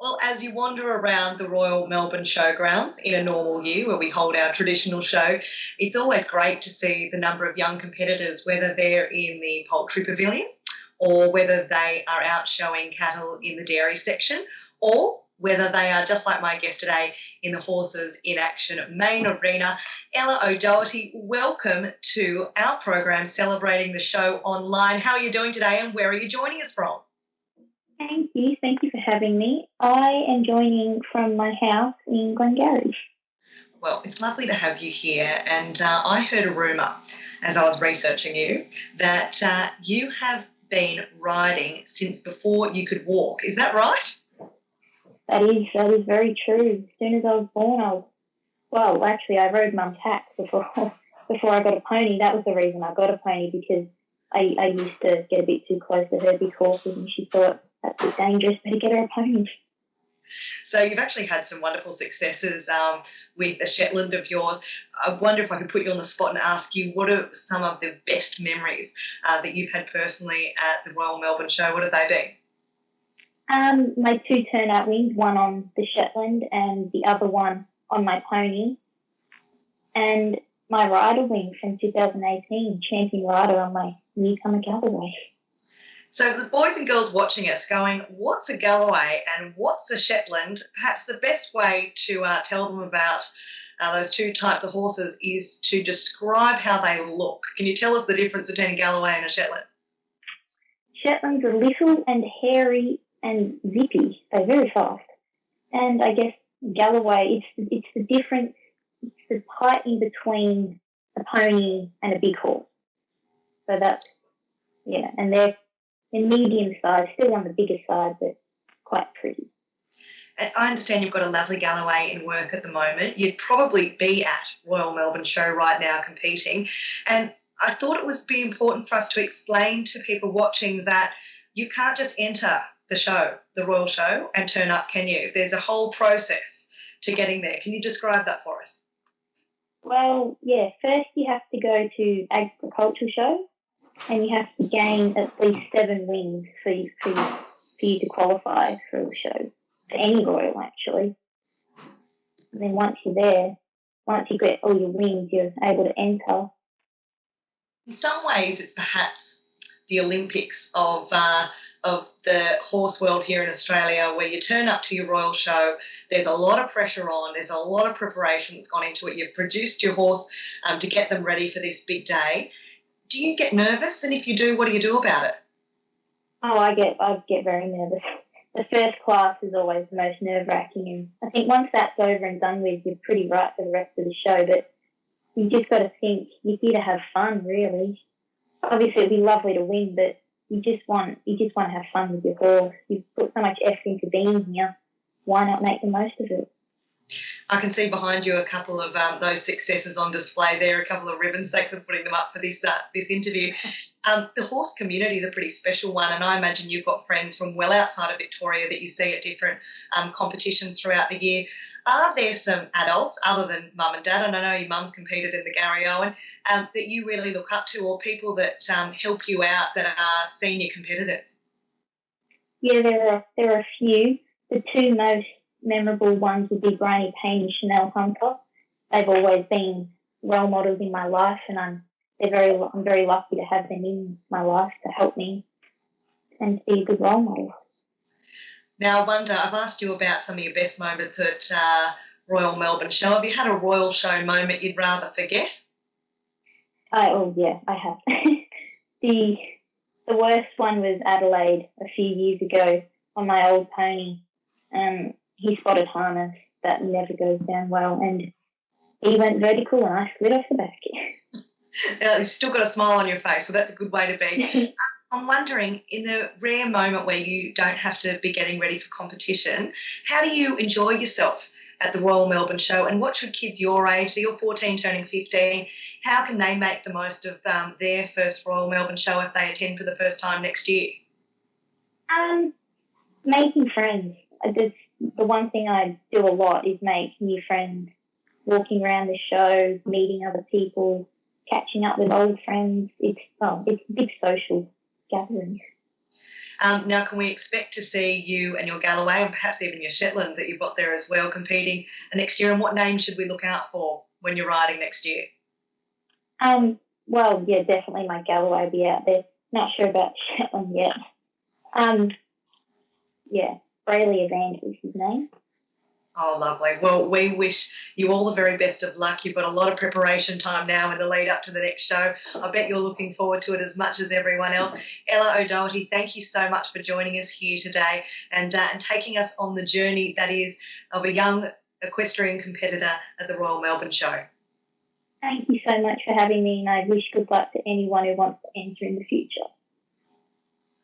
Well, as you wander around the Royal Melbourne Showgrounds in a normal year where we hold our traditional show, it's always great to see the number of young competitors, whether they're in the poultry pavilion or whether they are out showing cattle in the dairy section or whether they are, just like my guest today, in the horses in action main arena. Ella O'Doherty, welcome to our program celebrating the show online. How are you doing today and where are you joining us from? Thank you. Thank you for having me. I am joining from my house in Glengarry. Well, it's lovely to have you here. And I heard a rumour as I was researching you that you have been riding since before you could walk. Is that right? That is very true. As soon as I was born, I rode Mum's hack before I got a pony. That was the reason I got a pony, because I used to get a bit too close to her big horses, and she thought, that's a bit dangerous, better get her a pony. So you've actually had some wonderful successes with the Shetland of yours. I wonder if I could put you on the spot and ask you, what are some of the best memories that you've had personally at the Royal Melbourne Show? What have they been? My 2 turnout wins, one on the Shetland and the other one on my pony. And my rider win from 2018, champion rider on my newcomer Galloway. So for the boys and girls watching us going, what's a Galloway and what's a Shetland? Perhaps the best way to tell them about those 2 types of horses is to describe how they look. Can you tell us the difference between a Galloway and a Shetland? Shetlands are little and hairy and zippy. They're very fast. And I guess Galloway, it's the difference, it's the height in between a pony and a big horse. So that's, yeah, and they're medium size, still on the bigger side, but quite pretty. And I understand you've got a lovely Galloway in work at the moment. You'd probably be at Royal Melbourne Show right now competing. And I thought it would be important for us to explain to people watching that you can't just enter the show, the Royal Show, and turn up, can you? There's a whole process to getting there. Can you describe that for us? Well, yeah, first you have to go to agricultural shows, and you have to gain at least 7 wins for you to qualify for the show, for any royal actually. And then once you're there, once you get all your wins, you're able to enter. In some ways, it's perhaps the Olympics of the horse world here in Australia, where you turn up to your royal show, there's a lot of pressure on, there's a lot of preparation that's gone into it. You've produced your horse to get them ready for this big day. Do you get nervous? And if you do, what do you do about it? Oh, I get very nervous. The first class is always the most nerve-wracking, and I think once that's over and done with, you're pretty right for the rest of the show. But you just got to think, you're here to have fun, really. Obviously, it'd be lovely to win, but you just want to have fun with your horse. You've put so much effort into being here. Why not make the most of it? I can see behind you a couple of those successes on display there, a couple of ribbons. Thanks for putting them up for this interview. The horse community is a pretty special one, and I imagine you've got friends from well outside of Victoria that you see at different competitions throughout the year. Are there some adults, other than mum and dad, and I know your mum's competed in the Garryowen, that you really look up to, or people that help you out that are senior competitors? Yeah, there are a few. The 2 most memorable ones would be Granny Payne and Chanel Hunter. They've always been role models in my life, and I'm very lucky to have them in my life to help me and to be a good role model. Now, I wonder, I've asked you about some of your best moments at Royal Melbourne Show. Have you had a Royal Show moment you'd rather forget? I have. The worst one was Adelaide a few years ago on my old pony. He spotted harness that never goes down well, and he went vertical and I slid off the back. You've still got a smile on your face, so that's a good way to be. I'm wondering, in the rare moment where you don't have to be getting ready for competition, how do you enjoy yourself at the Royal Melbourne Show, and what should kids your age, so you're 14 turning 15, how can they make the most of their first Royal Melbourne Show if they attend for the first time next year? Making friends. The one thing I do a lot is make new friends, walking around the show, meeting other people, catching up with old friends. It's a big social gathering. Now, can we expect to see you and your Galloway, and perhaps even your Shetland that you've got there as well, competing next year? And what name should we look out for when you're riding next year? Well, yeah, definitely my Galloway will be out there. Not sure about Shetland yet. Yeah, Brayley Evans is his name. Oh, lovely. Well, we wish you all the very best of luck. You've got a lot of preparation time now in the lead up to the next show. I bet you're looking forward to it as much as everyone else. Ella O'Doherty, thank you so much for joining us here today and taking us on the journey that is of a young equestrian competitor at the Royal Melbourne Show. Thank you so much for having me, and I wish good luck to anyone who wants to enter in the future.